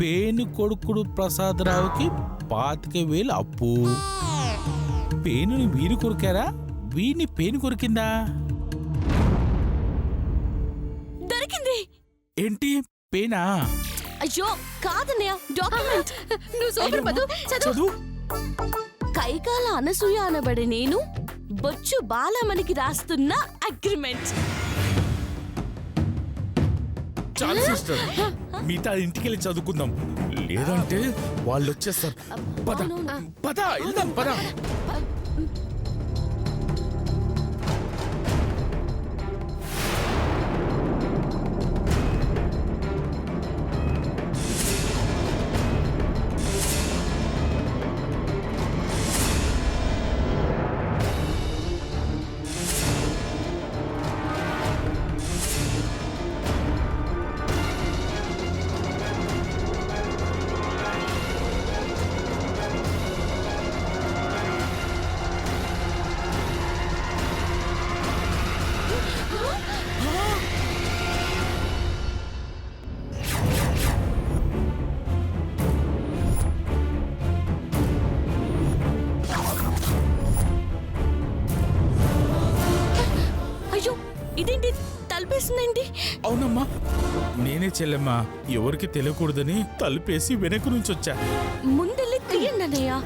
పేను కొడుకుడు ప్రసాదరావుకి 25,000 అప్పు. పేనుని వీరు కొరికారా, వీరిని పేను కొరికిందా? దొరికింది. ఏంటి పేనా? అయ్యో కాదన్నయ్య, డాక్యుమెంట్. నువ్వు సూపర్ మధు, చదువు. కైకాల అనసూయ అనబడి నేను బొచ్చు బాలమణికి రాస్తున్న అగ్రిమెంట్. చాలు సిస్టర్, మిగతా ఇంటికెళ్ళి చదువుకుందాం, లేదంటే వాళ్ళు వచ్చేస్తారు. పద పద వెళ్దాం, పద. ఇదేంటి తలుపేసిందేంటి? అవునమ్మా, నేనే చెల్లెమ్మా. ఎవరికి తెలియకూడదని తలుపేసి వెనక నుంచి వచ్చా. ముందెళ్ళి తీయండి అన్నయ్య.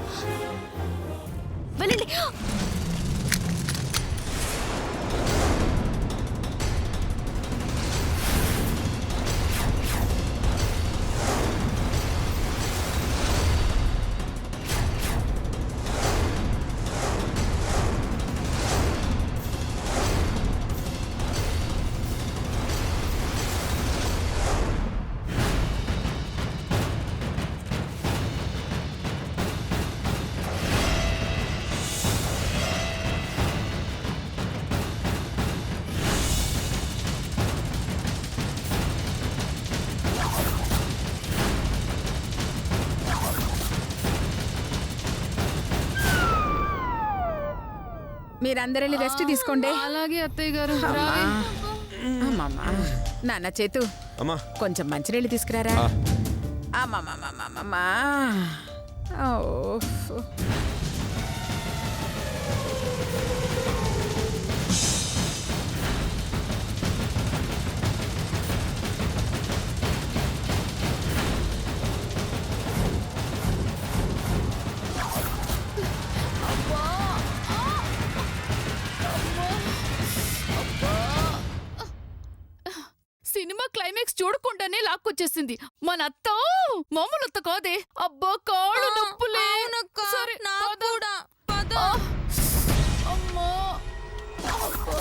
వెళ్ళండి. మీరందరూ రెస్ట్ తీసుకోండి. అలాగే అత్తయ్య గారు. నాన్న చేతు, అమ్మా కొంచెం మంచినీళ్ళు తీసుకురారా. అమ్మమ్మమ్మమ్మమ్మా. సినిమా క్లైమాక్స్ చూడకుండానే లాక్కొచ్చేసింది. మన అత్త మామూలు అత్త కాదే. అబ్బా కాళ్ళు నొప్పులే. సరే, పద. అమ్మా, అబ్బా.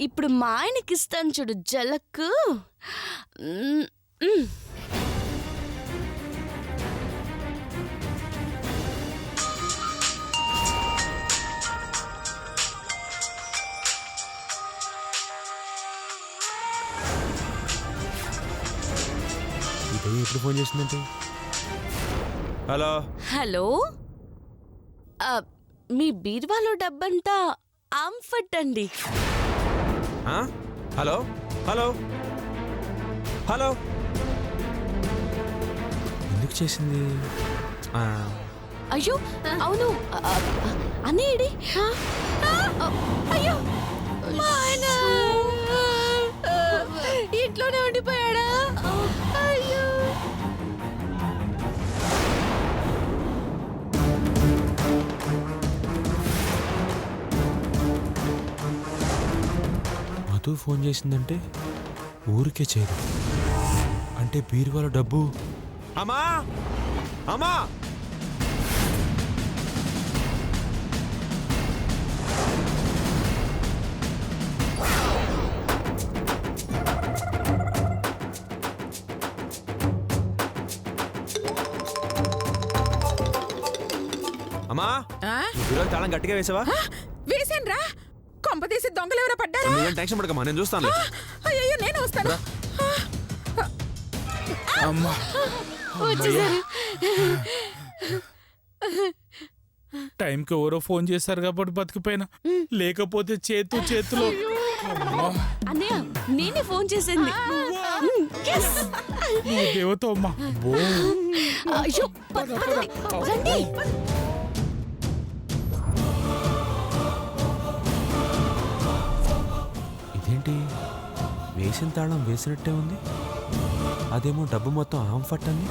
ఇప్పుడు మా ఆయనకి ఇస్తాను చూడు జలక్కు. ఎప్పుడు ఫోన్ చేసిందంటే? హలో హలో, మీ బీర్వాలో డబ్బంతా ఆంఫట్ అండి. హలో హలో హలో, ఎందుకు చేసింది? అయ్యో అవును, అనేడి. అయ్యో మా ఆయన ఇంట్లోనే ఉండిపోయాడా? అయ్యో. మధు ఫోన్ చేసిందంటే ఊరికే చేయదు అంటే బీరువాల డబ్బు. అమ్మా అమ్మా, అమ్మా, తాళం గట్టిగా వేసావా? వేసాన్రా. కొంపదీసి దొంగలు ఎవరో పడ్డారా? నువ్వేం టెన్షన్ పడకమ్మా, నేను చూస్తాను. అయ్యో నేను వస్తాను. అమ్మా వచ్చేసారు. టైంకి ఎవరో ఫోన్ చేశారు కాబట్టి బతికిపోయినా, లేకపోతే చేతిలో అమ్మా, అన్నయ్య నేనే ఫోన్ చేసింది. Yes. నువ్వు దేవత అమ్మా. బో అయ్యో పదండి. రండి. ఇదేంటి, వేసిన తాళం వేసినట్టే ఉంది, అదేమో డబ్బు మొత్తం ఆంఫట్ అంది.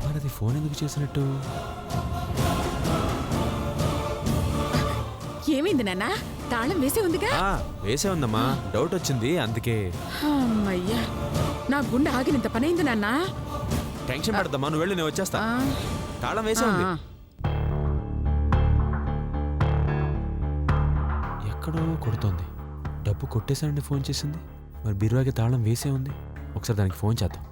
మరి అది ఫోన్ ఎందుకు చేసినట్టు? ఏమైంది నాన్న? తాళం వేసే ఉందిగా. వేసే ఉందమ్మా, డౌట్ వచ్చింది అందుకే. అమ్మయ్యా, నా గుండె ఆగినంత పనైంది నాన్న. టెన్షన్ పడదమ్మా, నువ్వు వెళ్ళి నేను వచ్చేస్తా. తాళం వేసే ఉంది. ఎక్కడో కొడుతోంది. డబ్బు కొట్టేశానండి ఫోన్ చేసింది. మరి బీరువాకి తాళం వేసే ఉంది. ఒకసారి దానికి ఫోన్ చేద్దాం.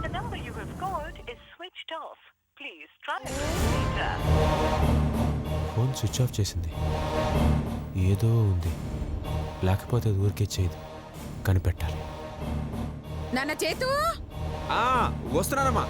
The number you have called is switched off. Please try again later. Phone switch off చేసింది. ఏదో ఉంది, లేకపోతే అది ఊరికే చేయదు. కనిపెట్టాలి. నాన్న చేతు, వస్తున్నానమ్మా.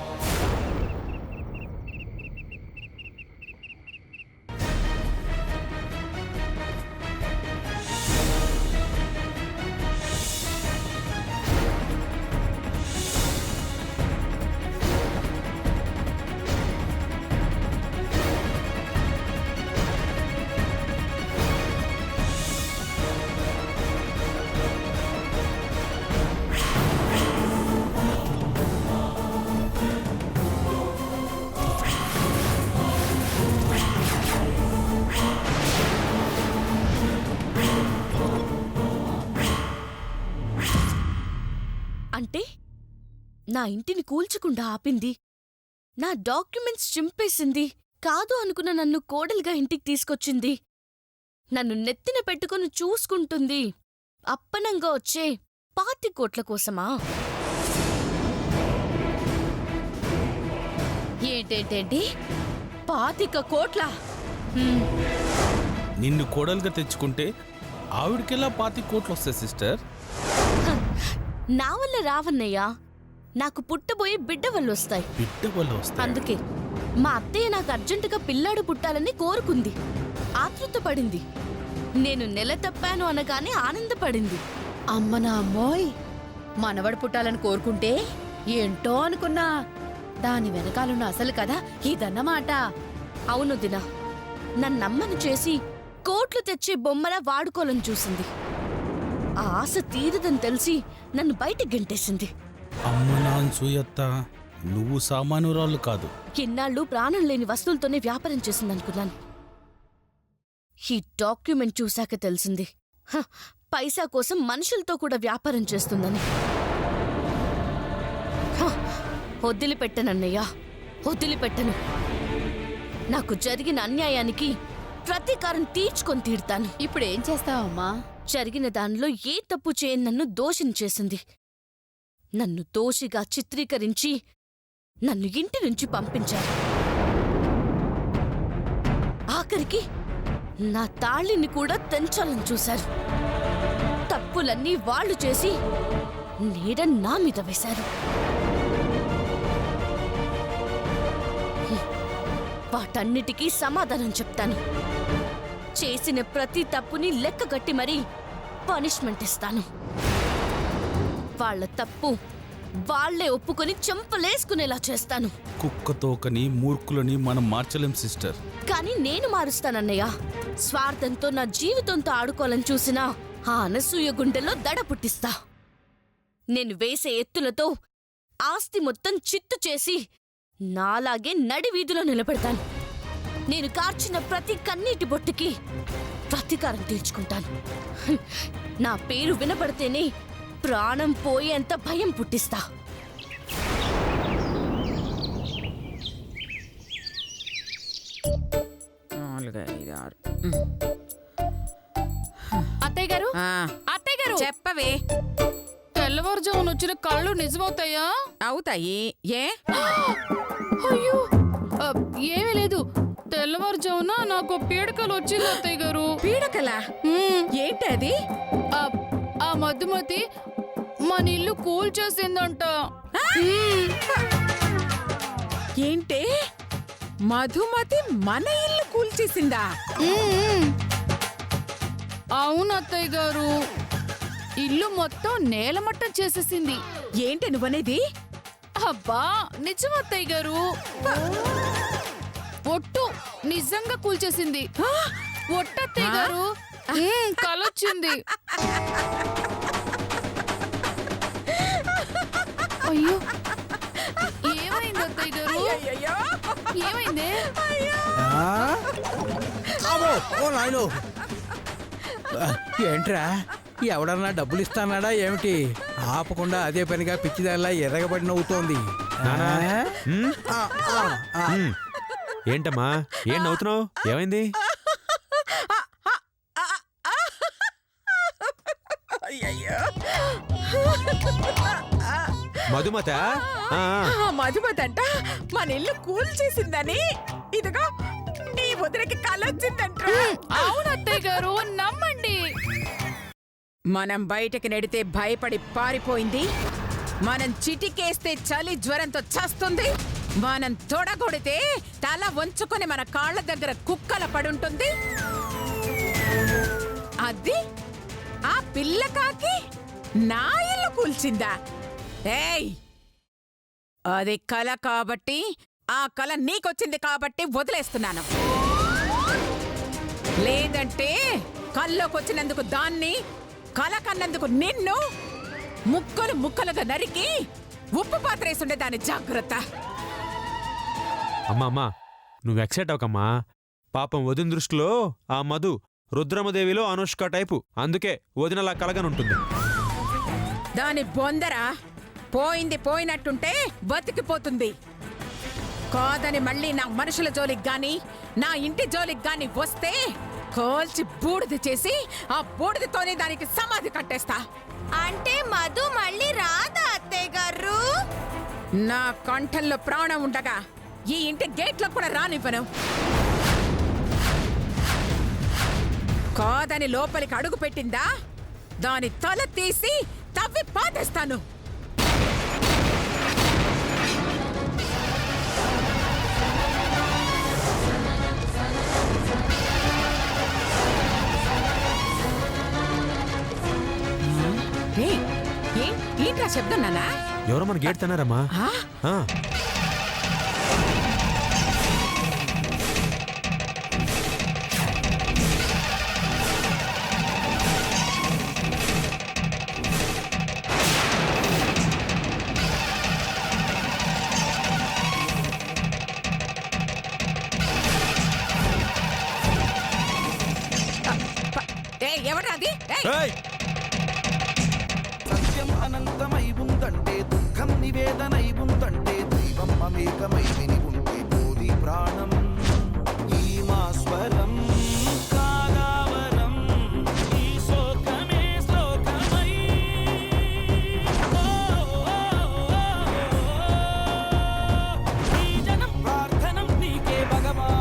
అంటే నా ఇంటిని కూల్చకుండా ఆపింది, నా డాక్యుమెంట్స్ చింపేసింది, కాదు అనుకున్న నన్ను కోడలుగా ఇంటికి తీసుకొచ్చింది, నన్ను నెత్తిన పెట్టుకుని చూసుకుంటుంది, అప్పనంగా వచ్చే 25 కోట్ల కోసమా? ఏంటేంటేంటి 25 కోట్ల? నిన్ను కోడలుగా తెచ్చుకుంటే ఆవిడకెలా 25 కోట్లు వస్తాయి సిస్టర్? నా వల్ల రావన్నయ్యా, నాకు పుట్టబోయే బిడ్డ వల్ల వస్తాయి. బిడ్డ వల్ల వస్తాయి. అందుకే మా అత్తయ్య నాకు అర్జెంటుగా పిల్లాడు పుట్టాలని కోరుకుంది, ఆతృతపడింది. నేను నెల తప్పాను అనగానే ఆనందపడింది. అమ్మ నా అమ్మోయ్, మనవడు పుట్టాలని కోరుకుంటే ఏంటో అనుకున్నా. దాని వెనకాలన్న అసలు కదా ఇదన్నమాట. అవును దినా, నన్నమ్మను చేసి కోట్లు తెచ్చే బొమ్మలా వాడుకోవాలని చూసింది. ఆ ఆశ తీరదని తెలిసి నన్ను బయటికి గెంటేసింది. అమ్మ నాన్న సూయత్త, నువ్వు సామాన్యురాలు కాదు. ఇన్నాళ్ళు ప్రాణం లేని వస్తువులతోనే వ్యాపారం చేసిందనుకున్నాను. ఈ డాక్యుమెంట్ చూశాక తెలిసింది, పైసా కోసం మనుషులతో కూడా వ్యాపారం చేస్తుందని. వదిలిపెట్టనన్నయ్యా, వదిలిపెట్టను. నాకు జరిగిన అన్యాయానికి ప్రతీకారం తీర్చుకొని తీరుతాను. ఇప్పుడు ఏం చేస్తావమ్మా? జరిగిన దానిలో ఏ తప్పు చేయని నన్ను దోషిని చేసింది. నన్ను దోషిగా చిత్రీకరించి నన్ను ఇంటి నుంచి పంపించారు. ఆఖరికి నా తాళిని కూడా తెంచాలని చూశారు. తప్పులన్నీ వాళ్ళు చేసి నీడ నా మీద వేశారు. వాటన్నిటికీ సమాధానం చెప్తాను. చేసిన ప్రతి తప్పుని లెక్కగట్టి మరీ పనిష్మెంట్ ఇస్తాను. వాళ్ళ తప్పు వాళ్లే ఒప్పుకొని చెంపలేసుకునేలా చేస్తాను. కుక్కతోకని మూర్ఖులని మనం మార్చలేం సిస్టర్. కానీ నేను మారుస్తానన్నయ్య. స్వార్థంతో నా జీవితంతో ఆడుకోవాలని చూసినా ఆ అనసూయ గుండెల్లో దడ పుట్టిస్తా. నేను వేసే ఎత్తులతో ఆస్తి మొత్తం చిత్తు చేసి నాలాగే నడి వీధిలో నిలబెడతాను. నేను కార్చిన ప్రతి కన్నీటి బొట్టుకి ప్రతీకారం తీర్చుకుంటాను. నా పేరు వినపడితేనే ప్రాణం పోయేంత భయం పుట్టిస్తా. అత్తయ్య గారు, అత్తయ్య గారు, చెప్పవే. తెల్లవారుజామున వచ్చిన కళ్ళు నిజమవుతాయా? అవుతాయి. ఏ? అయ్యో, ఏమీ లేదు. తెల్లవారు తెల్లవారుజామున నాకు పీడకలు వచ్చింది అత్తయ్య గారు. పీడకలా ఏంటి అది? ఆ మధుమతి మన ఇల్లు కూల్ చేసిందంట. ఏంటే మధుమతి మన ఇల్లు కూల్చేసిందా? అవును అత్తయ్య గారు, ఇల్లు మొత్తం నేలమట్టం చేసేసింది. ఏంటి నువ్వనేది? అబ్బా నిజం అత్తయ్య గారు, ఒట్టు నిజంగా కూల్చేసింది. ఒట్టత్తయ్య గారు, కలొచ్చింది. అయ్యో ఏమైంది అత్తయ్య గారు? అయ్యయ్యో! ఏమైంది? ఏంట్రా ఎవడన్నా డబ్బులు ఇస్తానాడా ఏమిటి? ఆపకుండా అదే పనిగా పిచ్చిదాల్లా ఎర్రగబడి నవ్వుతోంది. ఏంటమ్మా ఏం నవ్వుతున్నావు? ఏమైంది? మధుమత మధుమతి అంట మన ఇల్లు కూల్చేసిందని ఇదిగో నీ వదిలికి కలొచ్చిందంట. అవును అత్తయ్య గారు, నమ్మండి. మనం బయటకి నెడితే భయపడి పారిపోయింది. మనం చిటికేస్తే చలి జ్వరంతో చస్తుంది. మనం తొడగొడితే తల వంచుకొని మన కాళ్ళ దగ్గర కుక్కల పడుంటుంది. అది ఆ పిల్లకాకి నా ఇల్లు కూల్చిందా? ఏయ్, అది కల కాబట్టి, ఆ కల నీకొచ్చింది కాబట్టి వదిలేస్తున్నాను. లేదంటే కల్లోకొచ్చినందుకు దాన్ని, కల కన్నందుకు నిన్ను ముక్కలు ముక్కలుగా నరికి ఉప్పు పాత్రేసుండే దాని జాగ్రత్త. అమ్మా నువ్వు ఎక్సైట్ అవకమ్మా. పాపం వదిన దృష్టిలో ఆ మధు రుద్రమదేవిలో అనుష్క టైపు, అందుకే వదినలా కలగనుంటుంది. దాని బొందరా పోయింది పోయినట్టుంటే బతికిపోతుంది. కాదని మళ్ళీ నా మనుషుల జోలికి గాని నా ఇంటి జోలికి గాని వస్తే కాల్చి బూడిద చేసి ఆ బూడిదతోనే దానికి సమాధి కట్టేస్తా. అంటే మధు మళ్ళీ రాదా అత్తయ్య గారు? నా కంఠంలో ప్రాణం ఉండగా ఈ ఇంటి గేట్లో కూడా రానివ్వను. కాదని లోపలికి అడుగు పెట్టిందా దాని తల తీసి తవ్వి పాతేస్తాను. ఏంట్రా శబ్దం నానా? ఎవరో మన గేట్ తిన్నారమ్మా. ఎవరాది? సత్యం అనంతమై ఉందంటే దుఃఖం నివేదనై ఉందంటే దైవం మమేకమై విని ఉంటే బోధి ప్రాణం ఈ మా స్వరం కాదావరం ఈ శోకమే శ్లోకమై ఈ జనం ప్రార్థనం నీకే భగవాన్.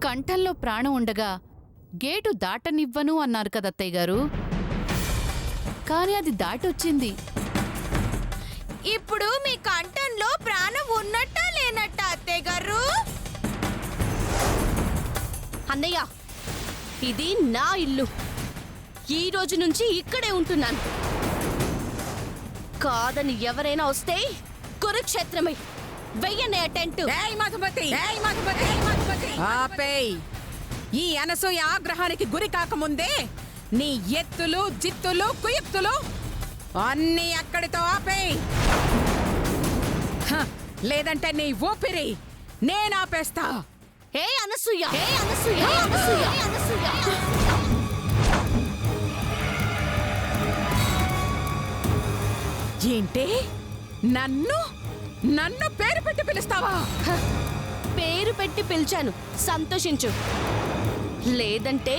కంఠంలో ప్రాణం ఉండగా గేటు దాటనివ్వను అన్నారు కదత్తయ్య గారు, కానీ అది దాటొచ్చింది. ఇప్పుడు మీ కంఠంలో ప్రాణం ఉన్నట్టా లేనట్టా అత్తయ్య గారు? అన్నయ్య, ఇది నా ఇల్లు. ఈ రోజు నుంచి ఇక్కడే ఉంటున్నాను. కాదని ఎవరైనా వస్తే కురుక్షేత్రమే. వెయ్యనే టెంట్. ఆపేయ్. ఈ అనసూయ ఆగ్రహానికి గురి కాకముందే నీ ఎత్తులు జిత్తులు కుయుక్తులు అన్నీ అక్కడితో ఆపేయ్. లేదంటే నీ ఊపిరి నేనాపేస్తా. హే అనసూయ, హే అనసూయ, అనసూయ, అనసూయ. ఏంటి? నన్ను నన్ను పేరు పెట్టి పిలుస్తావా? పేరు పెట్టి పిలిచాను, సంతోషించు. లేదంటే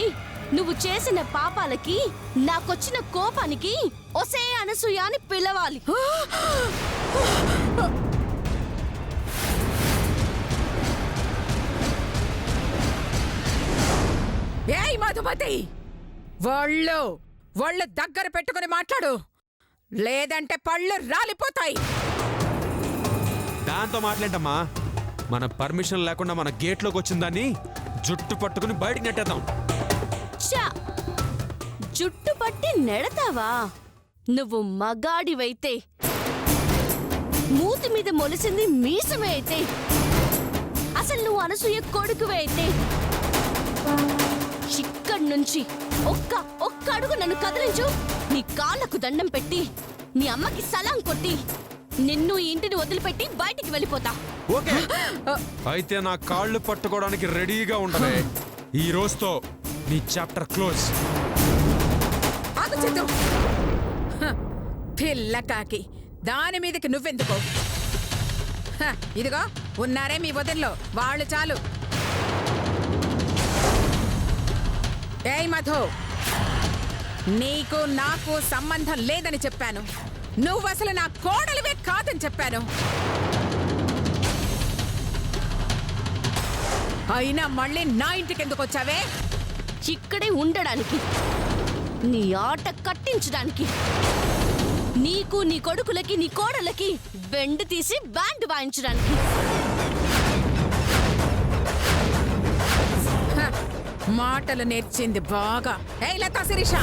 నువ్వు చేసిన పాపాలకి నాకొచ్చిన కోపానికి ఒసే అనసూయ అని పిలవాలి. ఏయ్ మధుమతి, ఒళ్ళు దగ్గర పెట్టుకుని మాట్లాడు, లేదంటే పళ్ళు రాలిపోతాయి. దాంతో మాట్లాడమ్మా. మన పర్మిషన్ లేకుండా మన గేట్లోకి వచ్చిందాన్ని జుట్టు పట్టుకుని బయటికి నెట్టేద్దాం. ఛా! జుట్టు పట్టి నెడతావా? నువ్వు మగాడివైతే, మూతి మీద మొలిసింది మీసమే అయితే, అసలు నువ్వు అనసూయ కొడుకువే అయితే, ఇక్కడి నుంచి ఒక్క అడుగు నన్ను కదిలించు. నీ కాళ్ళకు దండం పెట్టి, నీ అమ్మకి సలాం కొట్టి, నిన్ను ఈ ఇంటిని వదిలిపెట్టి బయటికి వెళ్ళిపోతా. ఓకే, అయితే నా కాళ్ళు పట్టుకోవడానికి రెడీగా ఉండవే. ఈ రోజుతో నీ చాప్టర్ క్లోజ్. ఆగు చిత్తు. పిల్ల కాకి, దాని మీదకి నువ్వెందుకో? ఇదిగో ఉన్నారే మీ వదిల్లో, వాళ్ళు చాలు. ఏయ్ మధు, నీకు నాకు సంబంధం లేదని చెప్పాను. నువ్వు అసలు నా కోడలివే కాదని చెప్పాను. అయినా మళ్ళీ నా ఇంటికి ఎందుకు వచ్చావే? ఇక్కడే ఉండడానికి, నీ ఆట కట్టించడానికి, నీకు నీ కొడుకులకి నీ కోడలకి బెండ్ తీసి బ్యాండ్ వాయించడానికి. మాటలు నేర్చింది బాగా. ఏయ్ లతా శిరీష,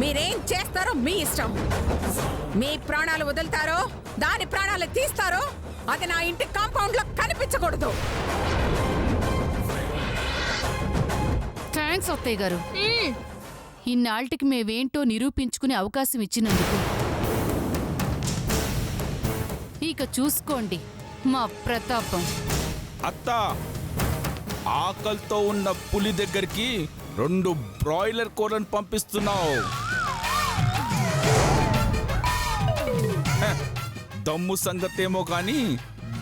మీరేం చేస్తారో మీ ఇష్టం. మీ ప్రాణాలు వదులుతారో, దాని ప్రాణాలు తీస్తారో, అది నా ఇంటి కాంపౌండ్ లో కనిపించకూడదు. థ్యాంక్స్ అత్తయ్య గారు, ఇన్నాళ్ళకి మేవేంటో నిరూపించుకునే అవకాశం ఇచ్చినందుకు. ఇక చూసుకోండి మా ప్రతాపం. అత్త, ఆకలితో ఉన్న పులి దగ్గరికి 2 బ్రాయిలర్ కోళ్ళను పంపిస్తున్నావు. దమ్ము సంగతేమో కానీ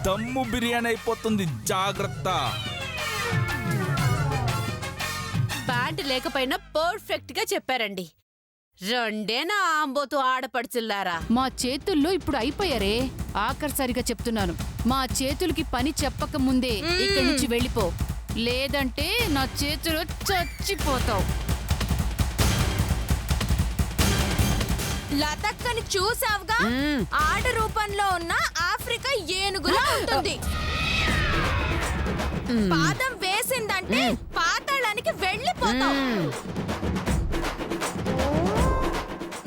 దమ్ము బిర్యానీ అయిపోతుంది, జాగ్రత్త. బ్యాండ్ లేకపోయినా పర్ఫెక్ట్ గా చెప్పారండి. రెండే నా ఆంబోతు ఆడపడుచుల్లారా. మా చేతుల్లో ఇప్పుడు అయిపోయారే. ఆఖరిసరిగా చెప్తున్నాను, మా చేతులకి పని చెప్పక ముందే ఇక్కడి నుంచి వెళ్ళిపో, లేదంటే నా చేతులు చచ్చిపోతావు. లతక్కని చూసావుగా, ఆడ రూపంలో ఉన్న ఆఫ్రికా ఏనుగులా ఉంటుంది. పాదం వేసిందంటే పాతాళానికి వెళ్ళిపోతావు.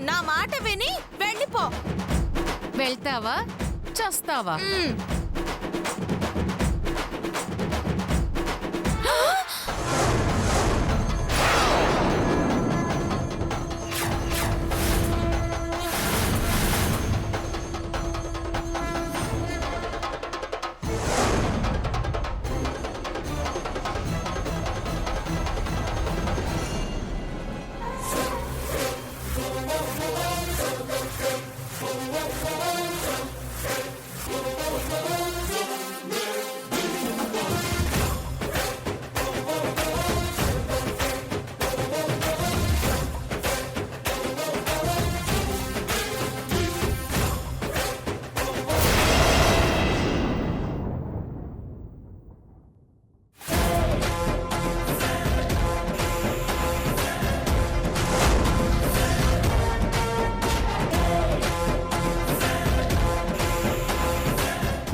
నా మాట విని వెళ్ళిపో. వెళ్తావా చస్తావా?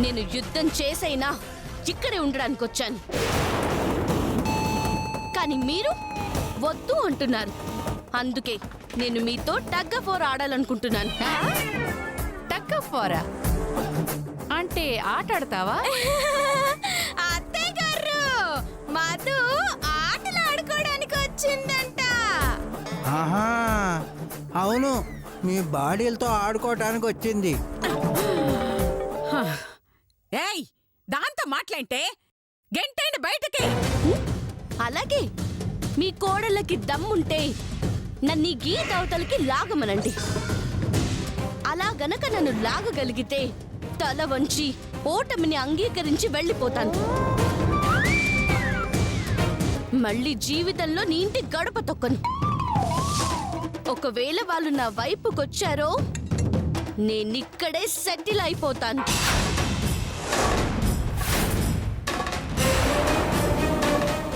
నేను యుద్ధం చేసైనా ఇక్కడే ఉండడానికి వచ్చాను. కానీ మీరు వద్దు అంటున్నారు. అందుకే నేను మీతో టగ్ ఆఫ్ వార్ ఆడాలనుకుంటున్నాను. టగ్ ఆఫ్ వారా? అంటే ఆట ఆడతావా? అత్తయ్య గారు, మధు అవును మీ బాడీలతో ఆడుకోవటానికి వచ్చింది. ఏయ్ దాంతో మాట్లాంటే గంటైన బయటకి. అలాగే మీ కోడళ్ళకి దమ్ముంటే నన్ను ఈ గీత అవతలకి లాగమనండి. అలా గనక నన్ను లాగగలిగితే తల వంచి ఓటమిని అంగీకరించి వెళ్ళిపోతాను. మళ్ళీ జీవితంలో నీ ఇంటి గడప తొక్కను. ఒకవేళ వాళ్ళు నా వైపుకొచ్చారో నేనిక్కడే సెటిల్ అయిపోతాను.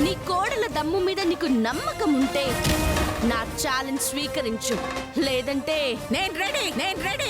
నీ కోడల దమ్ము మీద నీకు నమ్మకం ఉంటే నా ఛాలెంజ్ స్వీకరించు. లేదంటే నేను రెడీ. నేను రెడీ.